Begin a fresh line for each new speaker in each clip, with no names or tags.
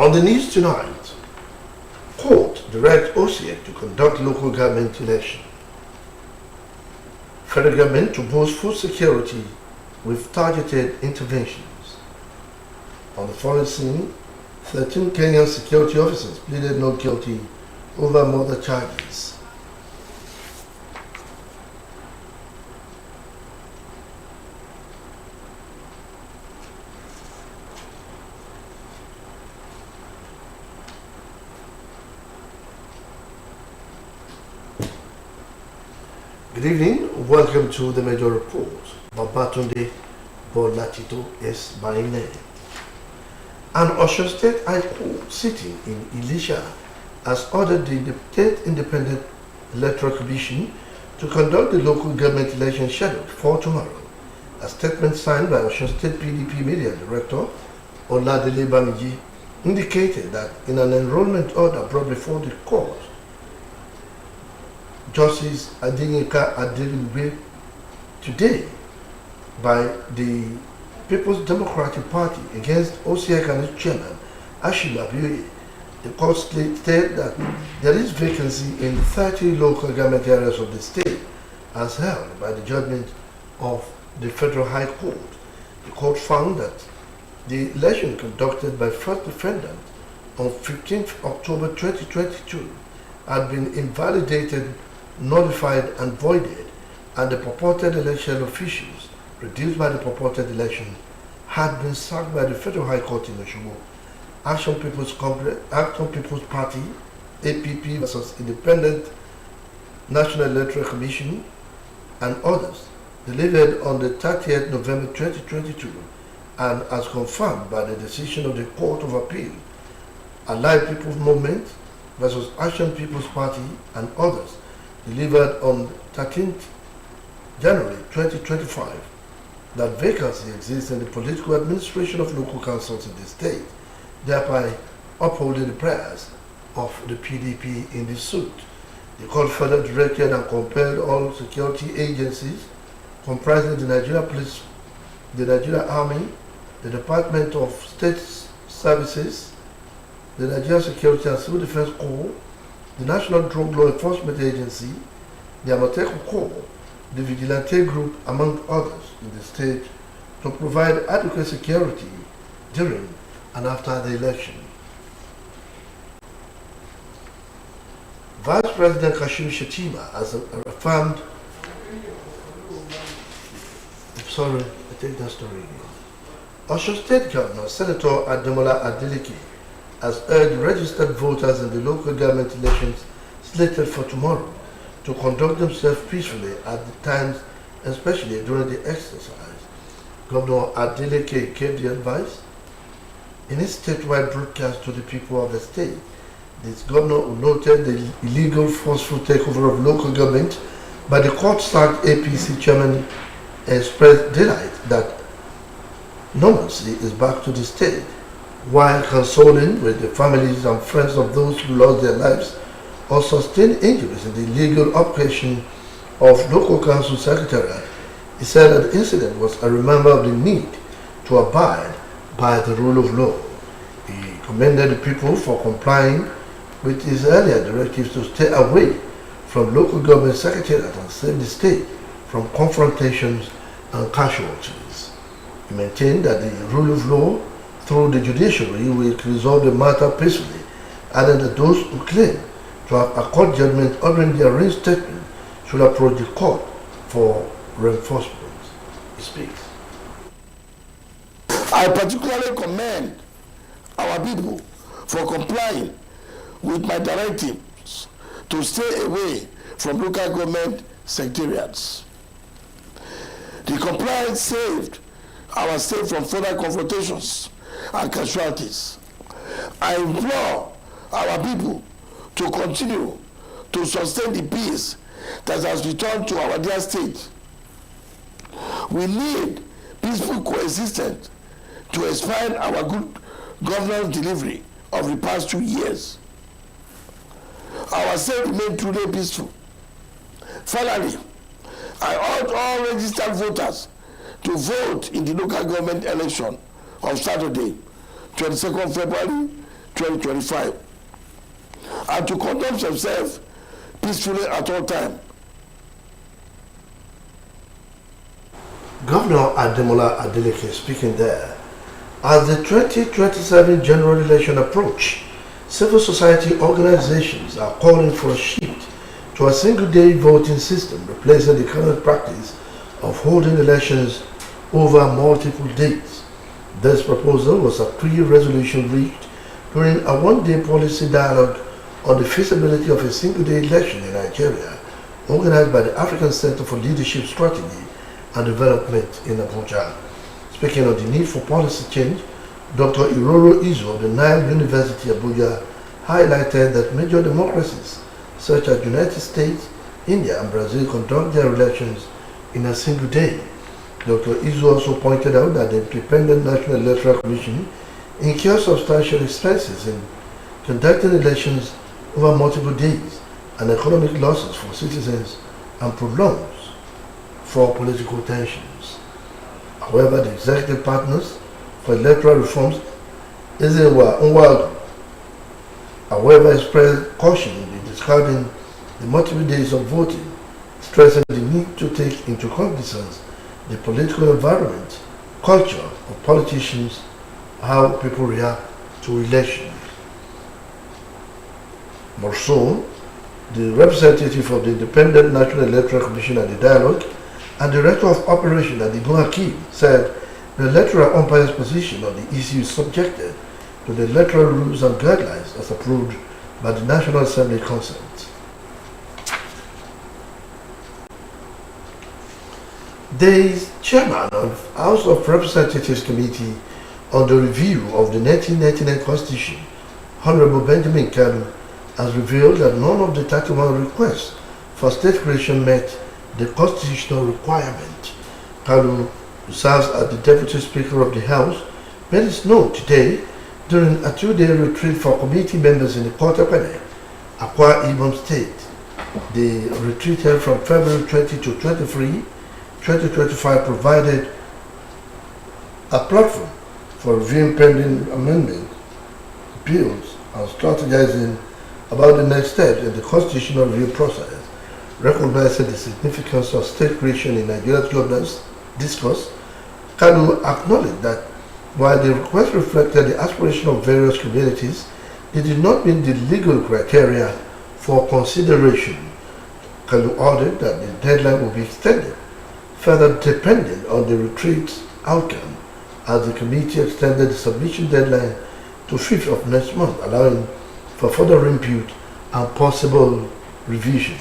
On the news tonight, court directs OSBC to conduct local government election. Federal government to boost food security with targeted interventions. On the foreign scene, 13 Kenyan security officers pleaded not guilty over murder charges. Good evening, welcome to the Major Report. Babatunde Bolatito is my name. An Osun State High Court sitting in Elisha has ordered the State Independent Electoral Commission to conduct the local government election scheduled for tomorrow. A statement signed by Osun State PDP Media Director Adeleke indicated that in an enrollment order brought before the court, Justice Adeleke today by the People's Democratic Party against OSBC and its chairman, Ashilabuye. The court stated that there is vacancy in 30 local government areas of the state as held by the judgment of the Federal High Court. The court found that the election conducted by first defendant on 15th October 2022 had been invalidated, nullified and voided, and the purported election officials reduced by the purported election had been sacked by the Federal High Court in Osogbo. Action People's Party, APP versus Independent National Electoral Commission and others delivered on the 30th November 2022 and as confirmed by the decision of the Court of Appeal, Allied People's Movement versus Action People's Party and others delivered on 13th January 2025, that vacancy exists in the political administration of local councils in the state, thereby upholding the prayers of the PDP in the suit. The court further directed and compelled all security agencies comprising the Nigeria Police, the Nigeria Army, the Department of State Services, the Nigeria Security and Civil Defense Corps, the National Drug Law Enforcement Agency, the Amoteco Corps, the Vigilante Group, among others in the state, to provide adequate security during and after the election. Vice President Kashim Shettima has affirmed, Osun State Governor Senator Adeleke has urged registered voters in the local government elections slated for tomorrow to conduct themselves peacefully at the times, especially during the exercise. Governor Adeleke gave the advice in his statewide broadcast to the people of the state. This governor noted the illegal, forceful takeover of local government by the court-sacked APC chairman, expressed delight that normalcy is back to the state, while consoling with the families and friends of those who lost their lives or sustained injuries in the illegal occupation of local council secretariat. He said that the incident was a reminder of the need to abide by the rule of law. He commended the people for complying with his earlier directives to stay away from local government secretariat and save the state from confrontations and casualties. He maintained that the rule of law through the judiciary will resolve the matter peacefully, adding that those who claim to have a court judgment ordering their reinstatement should approach the court for reinforcement. He speaks.
I particularly commend our people for complying with my directives to stay away from local government secretariats. The compliance saved our state from further confrontations and casualties. I implore our people to continue to sustain the peace that has returned to our dear state. We need peaceful coexistence to expand our good governance delivery of the past 2 years. Our state remains truly peaceful. Finally, I urge all registered voters to vote in the local government election of Saturday, 22nd February 2025, and to conduct themselves peacefully at all times.
Governor Adeleke speaking there. As the 2027 general election approach, civil society organizations are calling for a shift to a single-day voting system, replacing the current practice of holding elections over multiple days. This proposal was a pre-resolution reached during a one-day policy dialogue on the feasibility of a single-day election in Nigeria, organized by the African Center for Leadership Strategy and Development in Abuja. Speaking on the need for policy change, Dr. Iroro Izo of the Nile University Abuja highlighted that major democracies such as United States, India and Brazil conduct their elections in a single day. Dr. Izo also pointed out that the Independent National Electoral Commission incurs substantial expenses in conducting elections over multiple days and economic losses for citizens and prolongs for political tensions. However, the executive partners for electoral reforms, however, expressed caution in describing the multiple days of voting, stressing the need to take into cognizance the political environment, culture of politicians, how people react to elections. More so, the representative of the Independent National Electoral Commission at the dialogue and Director of Operation at the Hakim said the electoral umpire's position on the issue is subjected to the electoral rules and guidelines as approved by the National Assembly consent. The chairman of House of Representatives Committee on the review of the 1999 Constitution, Honorable Benjamin Kanu, has revealed that none of the 31 requests for state creation met the constitutional requirement. Kanu, who serves as the Deputy Speaker of the House, made his note today during a two-day retreat for committee members in the Kotakwane, Akwa Ibom State. The retreat held from February 20 to 23, 2025 provided a platform for reviewing pending amendment bills and strategizing about the next steps in the constitutional review process, recognizing the significance of state creation in Nigeria's governance discourse. Kanu acknowledged that while the request reflected the aspiration of various communities, it did not meet the legal criteria for consideration. Kanu ordered that the deadline will be extended, further depending on the retreat's outcome, as the committee extended the submission deadline to 5th of next month, allowing for further input and possible revisions.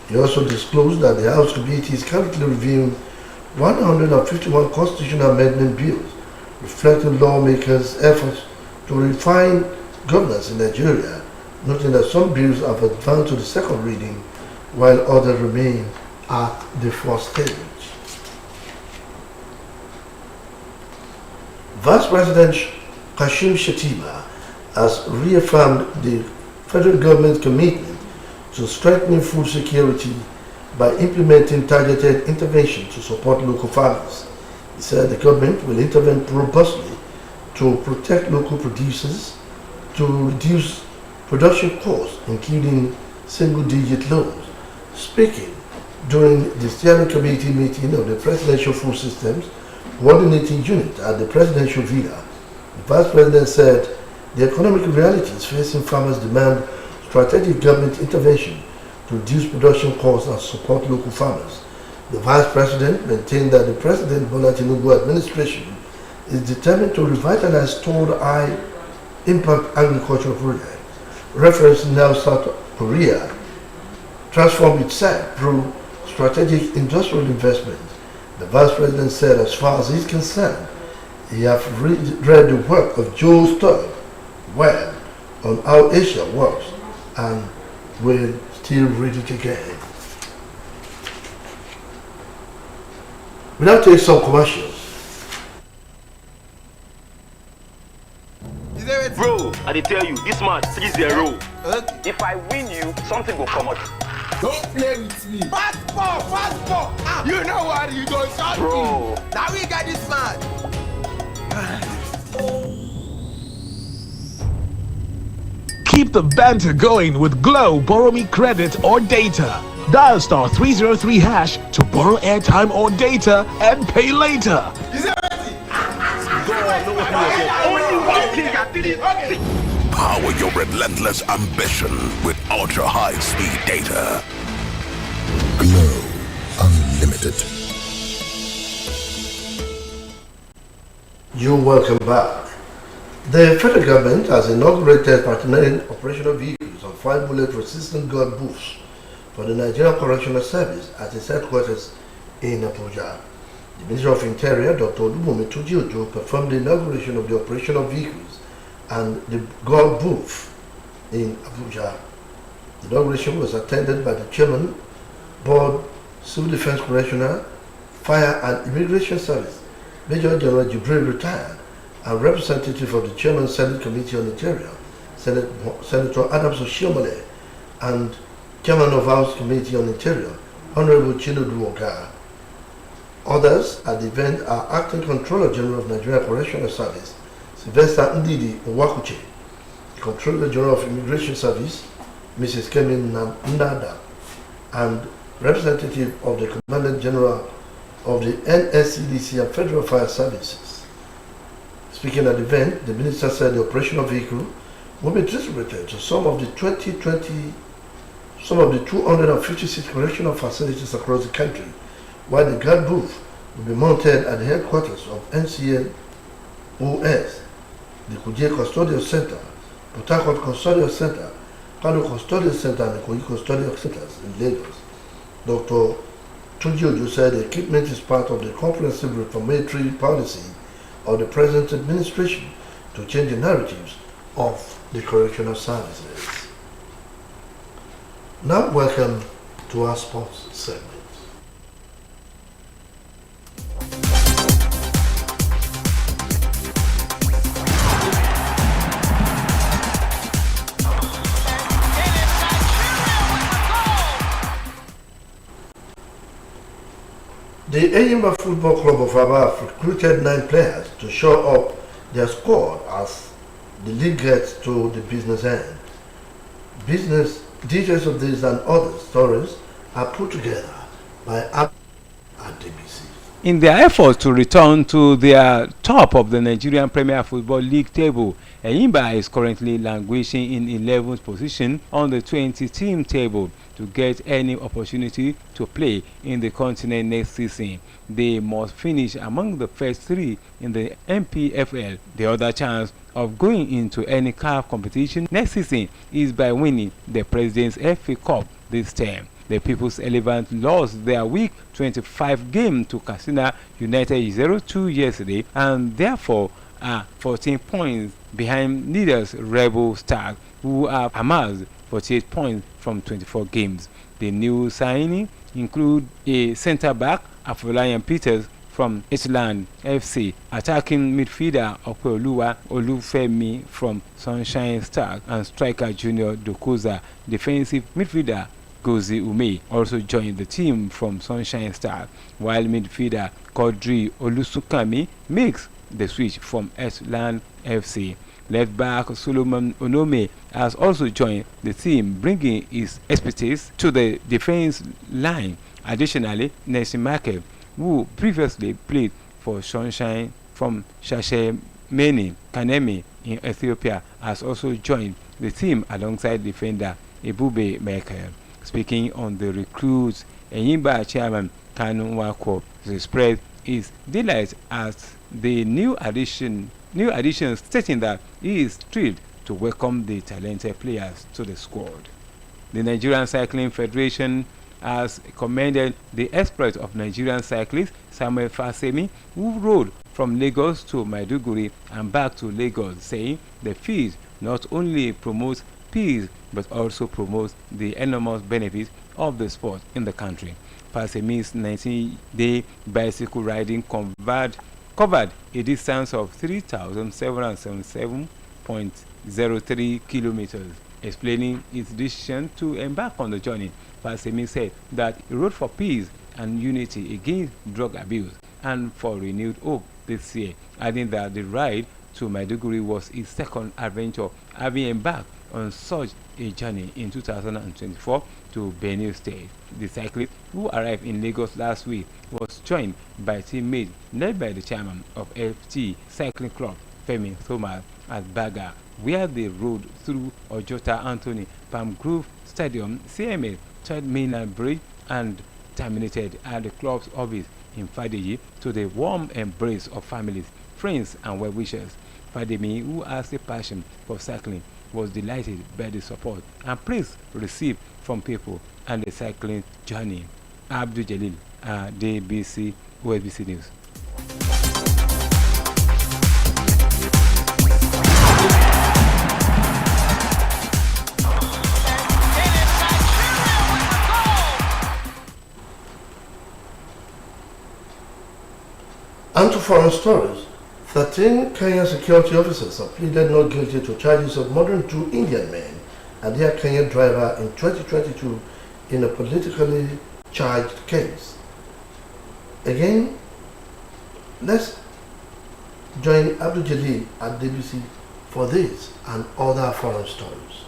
He also disclosed that the House Committee is currently reviewing 151 constitutional amendment bills, reflecting lawmakers' efforts to refine governance in Nigeria, noting that some bills have advanced to the second reading, while others remain at the first stage. Vice President Kashim Shettima has reaffirmed the federal government's commitment to strengthening food security by implementing targeted intervention to support local farmers. He said the government will intervene robustly to protect local producers, to reduce production costs, including single-digit loans. Speaking during the steering committee meeting of the Presidential Food Systems Coordinating Unit at the Presidential Villa, the Vice President said the economic realities facing farmers demand strategic government intervention to reduce production costs and support local farmers. The Vice President maintained that the President Bola Tinubu administration is determined to revitalize stored high-impact agricultural projects, referencing how South Korea transformed itself through strategic industrial investment. The Vice President said as far as he's concerned, he has read the work of Joe Sturr well on how Asia works and will still read it again. We now take some commercials.
Bro, I dey tell you, this man 3-0.
Okay.
If I win you, something will come out.
Don't play with me. Fast ball. Ah, you know what? You don't shot
Bro.
me. Now we got this man.
Keep the banter going with Glow Borrow Me Credit or Data. Dial star 303 hash to borrow airtime or data and pay later.
Power your relentless ambition with ultra high speed data. Glow Unlimited.
You're welcome back. The federal government has inaugurated partnering operational vehicles and 5 bullet-resistant gun booths for the Nigerian Correctional Service at its headquarters in Abuja. The Minister of Interior, Dr. Olubomi Tujiojo, performed the inauguration of the operational vehicles and the gun booth in Abuja. The inauguration was attended by the Chairman, Board, Civil Defense Correctional, Fire and Immigration Service, Major General Jibril retired, and representative of the Chairman Senate Committee on Interior, Senator Adams Oshiomhole, and Chairman of House Committee on Interior, Honorable Chinedu Oga. Others at the event are Acting Controller General of Nigeria Correctional Service, Sylvester Ndidi Nwakuche, Controller General of Immigration Service, Mrs. Kemi Ndada, and representative of the Commandant General of the NSCDC and Federal Fire Services. Speaking at the event, the Minister said the operational vehicle will be distributed to some of the 256 correctional facilities across the country, while the guard booth will be mounted at the headquarters of NCNOS, the Kuje Custodial Center, Port Harcourt Custodial Center, Kano Custodial Center, and the Kogi Custodial Centers in Lagos. Dr. Tujiojo said the equipment is part of the comprehensive reformatory policy of the present administration to change the narratives of the correctional services. Now welcome to our sports segment. The Eyimba Football Club of Aba recruited 9 players to show up their squad as the league gets to the business end. Business details of this and other stories are put together by Adeleke.
In their efforts to return to their top of the Nigerian Premier Football League table, Eyimba is currently languishing in 11th position on the 20-team table. To get any opportunity to play in the continent next season, they must finish among the first 3 in the MPFL. The other chance of going into any CAF competition next season is by winning the President's FA Cup this term. The People's Elephant lost their week 25 game to Katsina United 0-2 yesterday, and therefore are 14 points behind leaders Rebel Stars, who have amassed 48 points from 24 games. The new signing include a centre-back, Afolayan Peters from Eastland FC, attacking midfielder Opeoluwa Olufemi from Sunshine Stars, and striker Junior Dokuza. Defensive midfielder Gozi Ume also joined the team from Sunshine Stars, while midfielder Kodri Olusukami makes the switch from Eastland FC. Left back Solomon Onome has also joined the team, bringing his expertise to the defense line. Additionally, Nelson Market, who previously played for Sunshine from Shashemeni Kanemi in Ethiopia, has also joined the team alongside defender Ebube Michael. Speaking on the recruits, Eyimba chairman Kanu Wako expressed his delight at the new addition, stating that he is thrilled to welcome the talented players to the squad. The Nigerian Cycling Federation has commended the exploit of Nigerian cyclist Samuel Fasemi, who rode from Lagos to Maiduguri and back to Lagos, saying the feat not only promotes peace but also promotes the enormous benefits of the sport in the country. Fasemi's 19-day bicycle riding covered a distance of 3,777.03 kilometers. Explaining his decision to embark on the journey, Fasemi said that he rode for peace and unity against drug abuse and for renewed hope this year, adding that the ride to Maiduguri was his second adventure, having embarked on such a journey in 2024 to Benue State. The cyclist, who arrived in Lagos last week, was joined by teammates led by the chairman of FT Cycling Club, Femi Thomas, at Baga, where they rode through Ojota Anthony Palm Grove Stadium, CMA, Third Mainland Bridge, and terminated at the club's office in Fadeyi to the warm embrace of families, friends, and well-wishers. Fademi, who has a passion for cycling, was delighted by the support and praise received from people and the cycling journey. Abdul Jalil, DBC, OSBC News.
And to foreign stories, 13 Kenyan security officers have pleaded not guilty to charges of murdering 2 Indian men and their Kenyan driver in 2022 in a politically charged case. Again, let's join Abdul Jalil at DBC for this and other foreign stories.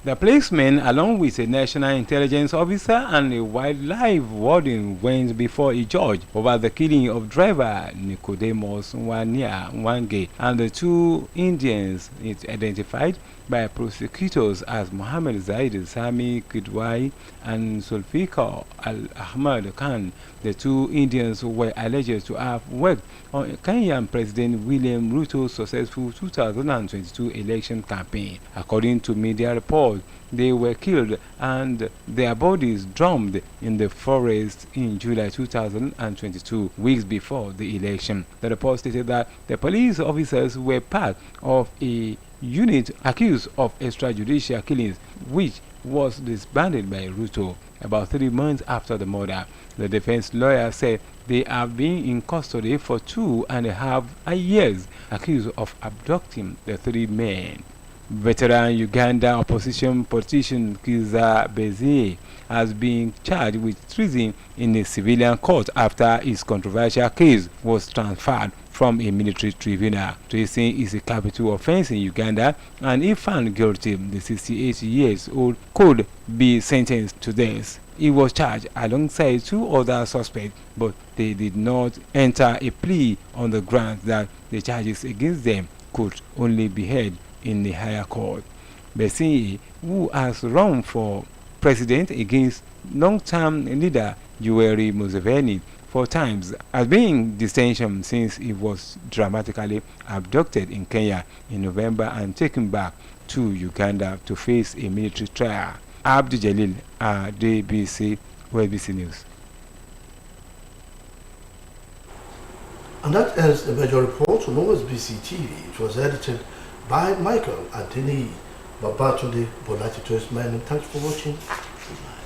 The policemen, along with a national intelligence officer and a wildlife warden, went before a judge over the killing of driver Nicodemus Wange and the 2 Indians identified by prosecutors as Mohammed Zaid Sami Kidwai and Sulfikar Al-Ahmad Khan. The 2 Indians were alleged to have worked on Kenyan President William Ruto's successful 2022 election campaign. According to media reports, they were killed and their bodies drummed in the forest in July 2022, weeks before the election. The report stated that the police officers were part of a unit accused of extrajudicial killings, which was disbanded by Ruto about 3 months after the murder. The defense lawyer said they have been in custody for 2.5 years, accused of abducting the 3 men. Veteran Uganda opposition politician Kizza Besigye has been charged with treason in a civilian court after his controversial case was transferred from a military tribunal. Treason is a capital offense in Uganda, and if found guilty, the 68-year-old could be sentenced to death. He was charged alongside 2 other suspects, but they did not enter a plea on the grounds that the charges against them could only be heard in the higher court. Besigye, who has run for president against long-term leader Yoweri Museveni 4 times, has been in detention since he was dramatically abducted in Kenya in November and taken back to Uganda to face a military trial. Abdul Jalil, DBC, OSBC News.
And that ends the major report on OSBC TV. It was edited by Michael Adeni, Babatunde Bolati to his man, and thanks for watching. Good night.